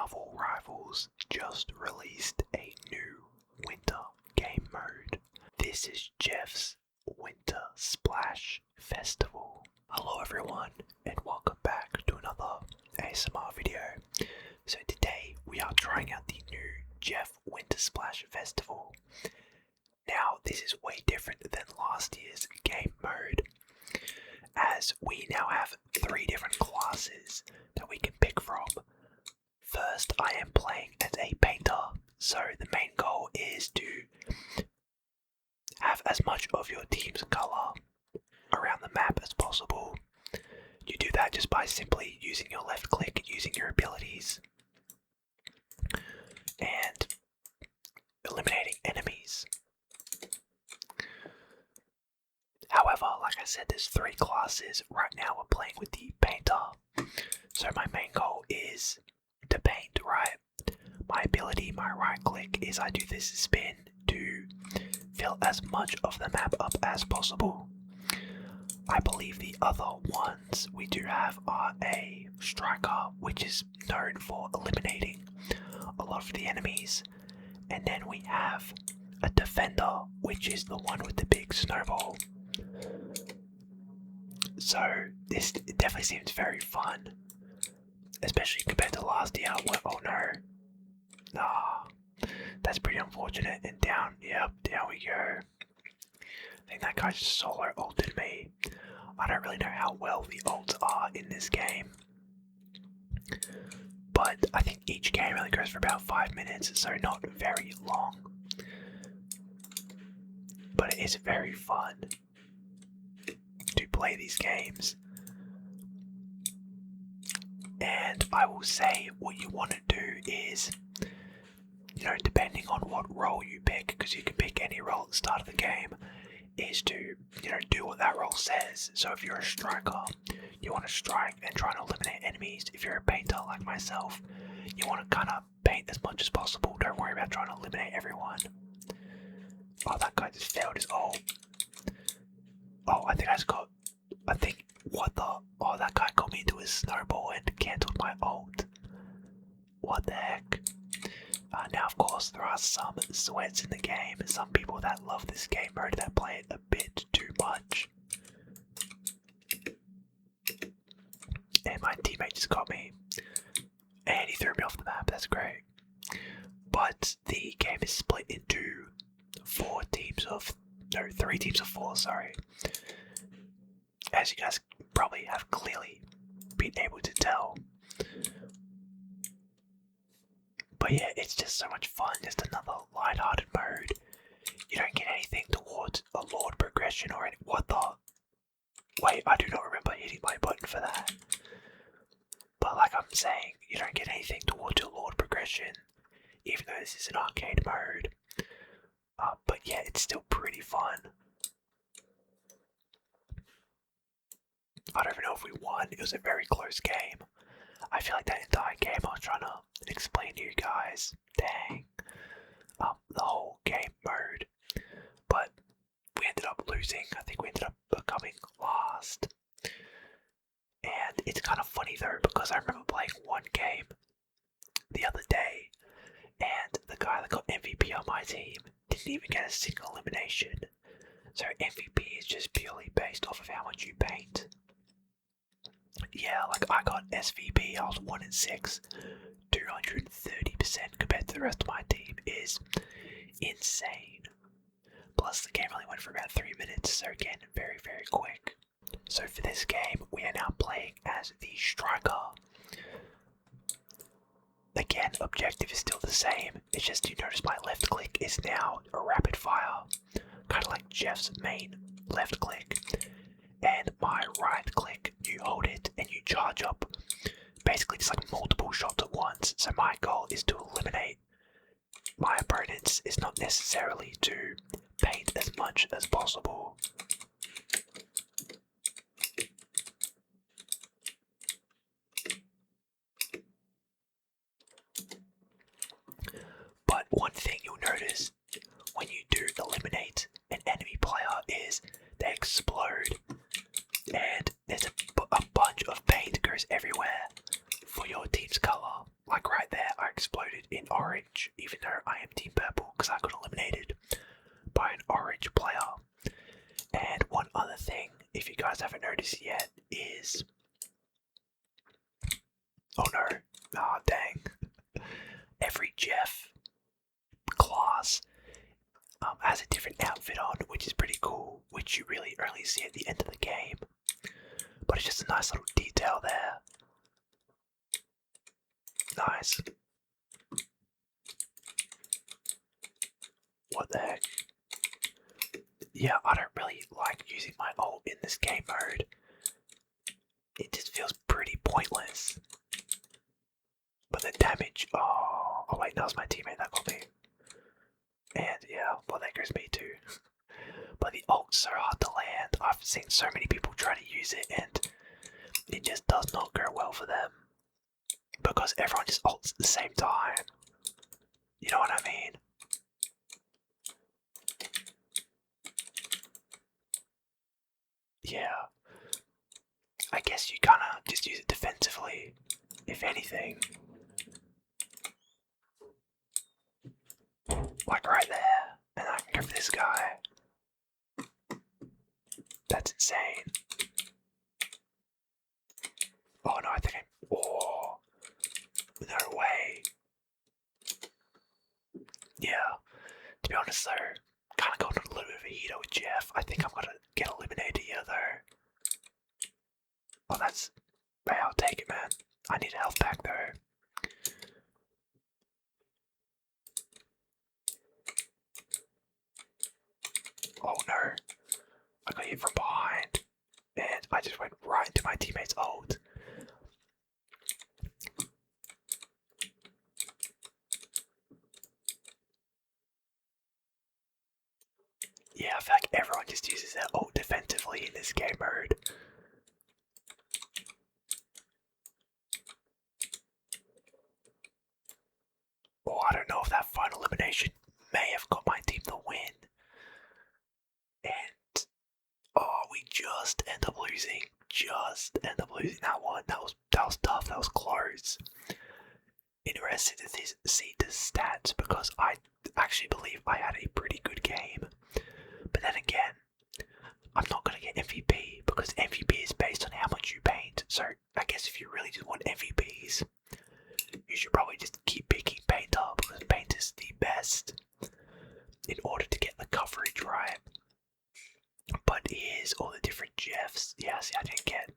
Marvel Rivals just released a new winter game mode. This is Jeff's Winter Splash Festival. Hello everyone and welcome back to another ASMR video. So today we are trying out the new Jeff Winter Splash Festival. Now this is way different than last year's game mode, as we now have 3 different classes that we can pick from. First, I am playing as a painter, so the main goal is to have as much of your team's colour around the map as possible. You do that just by simply using your left click, using your abilities, and eliminating enemies. However, like I said, there's 3 classes. Right now we're playing with the painter, so my main goal is to paint, right? My ability, my right click, is I do this spin to fill as much of the map up as possible. I believe the other ones we do have are a striker, which is known for eliminating a lot of the enemies, and then we have a defender, which is the one with the big snowball. So this definitely seems very fun, especially compared to last year where, oh no, that's pretty unfortunate. And down we go. I think that guy just solo ulted me. I don't really know how well the ults are in this game, but I think each game only goes for about 5 minutes, so not very long. But it is very fun to play these games. And I will say, what you want to do is, depending on what role you pick, because you can pick any role at the start of the game, is to, do what that role says. So if you're a striker, you want to strike and try to eliminate enemies. If you're a painter like myself, you want to kind of paint as much as possible. Don't worry about trying to eliminate everyone. Oh, that guy just failed his ult. Oh, oh, that guy got me into his snowball and cancelled my ult. What the heck? Now, of course, there are some sweats in the game, some people that love this game mode that play it a bit too much. And my teammate just got me, and he threw me off the map. That's great. But the game is split into 3 teams of 4, sorry. As you guys probably have clearly been able to tell. But yeah, it's just so much fun, just another light-hearted mode. You don't get anything towards a Lord progression or any— what the— wait, I do not remember hitting my button for that. But like I'm saying, you don't get anything towards your Lord progression, even though this is an arcade mode. But yeah, it's still pretty fun. I don't even know if we won. It was a very close game. I feel like that entire game I was trying to explain to you guys. Dang. The whole game mode. But we ended up losing. I think we ended up becoming last. And it's kind of funny though, because I remember playing one game the other day, and the guy that got MVP on my team didn't even get a single elimination. So MVP is just purely based off of how much you paint. Yeah, like I got SVP, I was 1 in 6, 230% compared to the rest of my team is insane. Plus the game only went for about 3 minutes, so again, very, very quick. So for this game, we are now playing as the striker. Again, objective is still the same, it's just you notice my left click is now a rapid fire, kind of like Jeff's main left click. And my right click, you hold it and you charge up basically just like multiple shots at once. So my goal is to eliminate my opponents, it's not necessarily to paint as much as possible. But one thing you'll notice when you do eliminate an enemy player is they explode, and there's a bunch of paint goes everywhere for your team's colour. Like right there, orange, even though I am team purple because I got eliminated by an orange player. And one other thing, if you guys haven't noticed yet, is... Oh no, ah dang. Every Jeff class has a different outfit on, which is pretty cool, which you really only see at the end of the game. But it's just a nice little detail there. Nice. What the heck? Yeah, I don't really like using my ult in this game mode. It just feels pretty pointless. But the damage, oh wait, that was my teammate that got me. And yeah, well there goes me too. But the ult's so hard to land. I've seen so many people try to use it and it just does not go well for them. Because everyone just ults at the same time. You know what I mean? Yeah. I guess you kinda just use it defensively, if anything. Like right there. And I can go for this guy. That's insane. Oh no, I think I'm... Oh. No way. Yeah. To be honest though, kinda going on a little bit of a heater with Jeff. I think I'm gonna get eliminated here though. Oh, that's... Hey, I'll take it, man. I need a health pack though. Oh no. I got hit from behind. And I just went right into my teammate's ult. Yeah, I feel like everyone just uses their ult defensively in this game mode. Oh, I don't know if that final elimination may have got my team the win. And oh, we just end up losing. Just end up losing that one. That was tough. That was close. Interested to see the stats because I actually believe I had a pretty good game. But then again, I'm not gonna get MVP because MVP is based on how much you paint. So I guess if you really just want MVPs, you should probably just keep picking Painter because Paint is the best in order to get the coverage right. But here's all the different Jeffs. Yeah, see, I didn't get.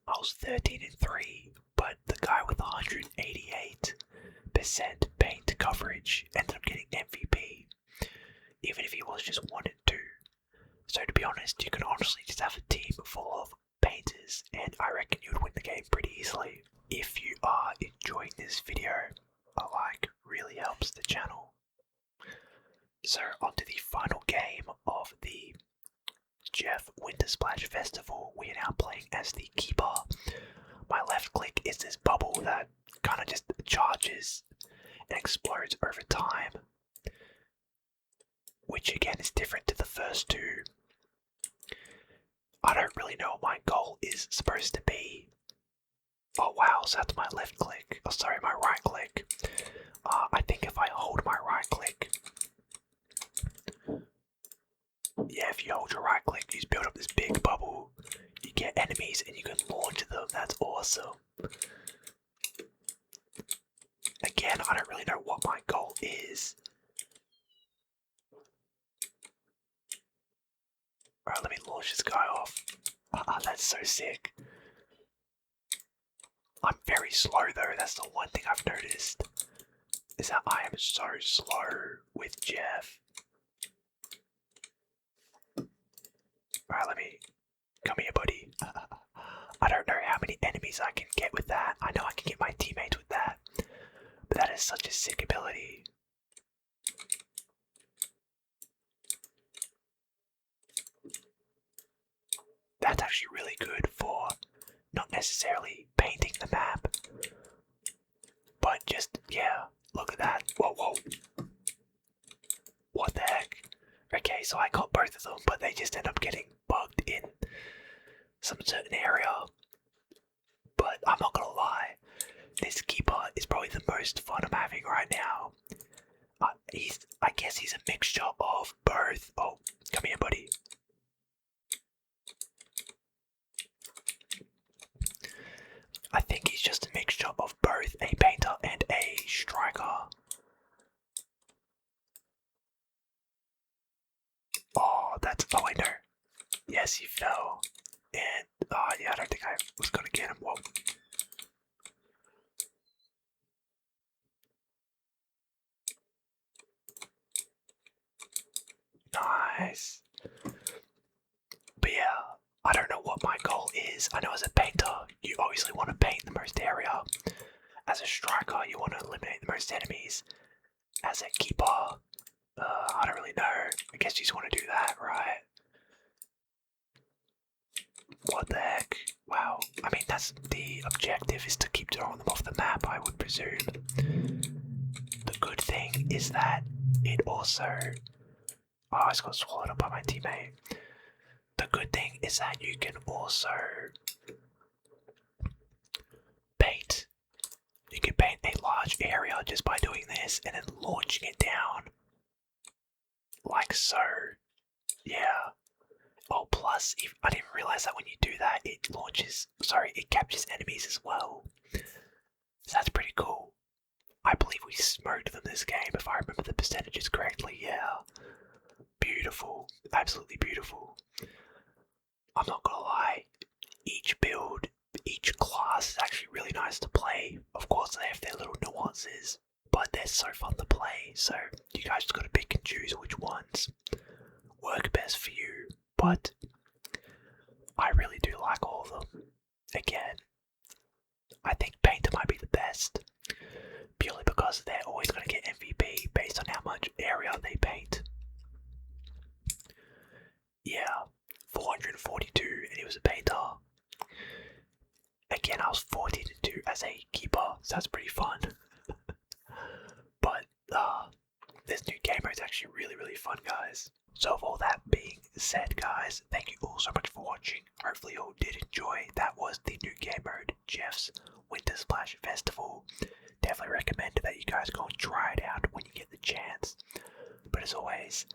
I was 13-3, but the guy with 188% paint coverage ended up getting MVP, even if he was just 1 and 2. So to be honest, you can honestly just have a team full of painters, and I reckon you'd win the game pretty easily. If you are enjoying this video, a like really helps the channel. So on to the final game of the Jeff Winter Splash Festival. We are now playing as the keeper. My left click is this bubble that kind of just charges and explodes over time, which again is different to the first two. I don't really know what my goal is supposed to be. Oh wow, so that's my left click. Oh sorry, my right click. I think if I hold my right click, yeah, if you hold your right click, you just build up this big bubble. You get enemies and you can launch them. That's awesome. Again, I don't really know what my goal is. Alright, let me launch this guy off. That's so sick. I'm very slow though, that's the one thing I've noticed. Is that I am so slow with Jeff. Alright, let me... Come here, buddy. I don't know how many enemies I can get with that. I know I can get my teammates with that. But that is such a sick ability. That's actually really good for not necessarily painting the map, but just, yeah, look at that. Whoa, whoa. What the heck? Okay, so I got both of them, but they just end up getting bugged in some certain area. But I'm not gonna lie, this keeper is probably the most fun I'm having right now. I guess he's a mixture of both. Oh, come here, buddy. I think he's just a mixture of both a painter and a striker. Oh, oh, I know. Yes, he fell. And, yeah, I don't think I was gonna get him. Whoa. Nice. But yeah, I don't know what my goal is. I know as a painter, you obviously want to paint the most area. As a striker, you want to eliminate the most enemies. As a keeper, I don't really know. I guess you just want to do that, right? What the heck? Wow. I mean, that's the objective, is to keep throwing them off the map, I would presume. The good thing is that it also... Oh, I just got swallowed up by my teammate. The good thing is that you can also paint. You can paint a large area just by doing this and then launching it down. Like so. Yeah. Oh, plus, I didn't realize that when you do that, it captures enemies as well. So that's pretty cool. I believe we smoked them this game, if I remember the percentages correctly, yeah. Beautiful. Absolutely beautiful. I'm not gonna lie, each build, each class is actually really nice to play. Of course, they have their little nuances, but they're so fun to play, so you guys just gotta pick and choose which ones work best for you. But I really do like all of them. Again, I think Painter might be the best, purely because they're always going to get MVP based on how much area they paint. Yeah, 442 and he was a painter. Again, I was 14-2 as a keeper, so that's pretty fun. But this new game mode is actually really fun, guys. So with all that being said, guys, thank you all so much for watching. Hopefully you all did enjoy. That was the new game mode, Jeff's Winter Splash Festival. Definitely recommend that you guys go and try it out when you get the chance. But as always,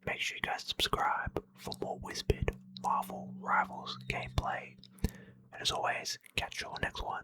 make sure you guys subscribe for more Whispered Marvel Rivals gameplay. And as always, catch you on the next one.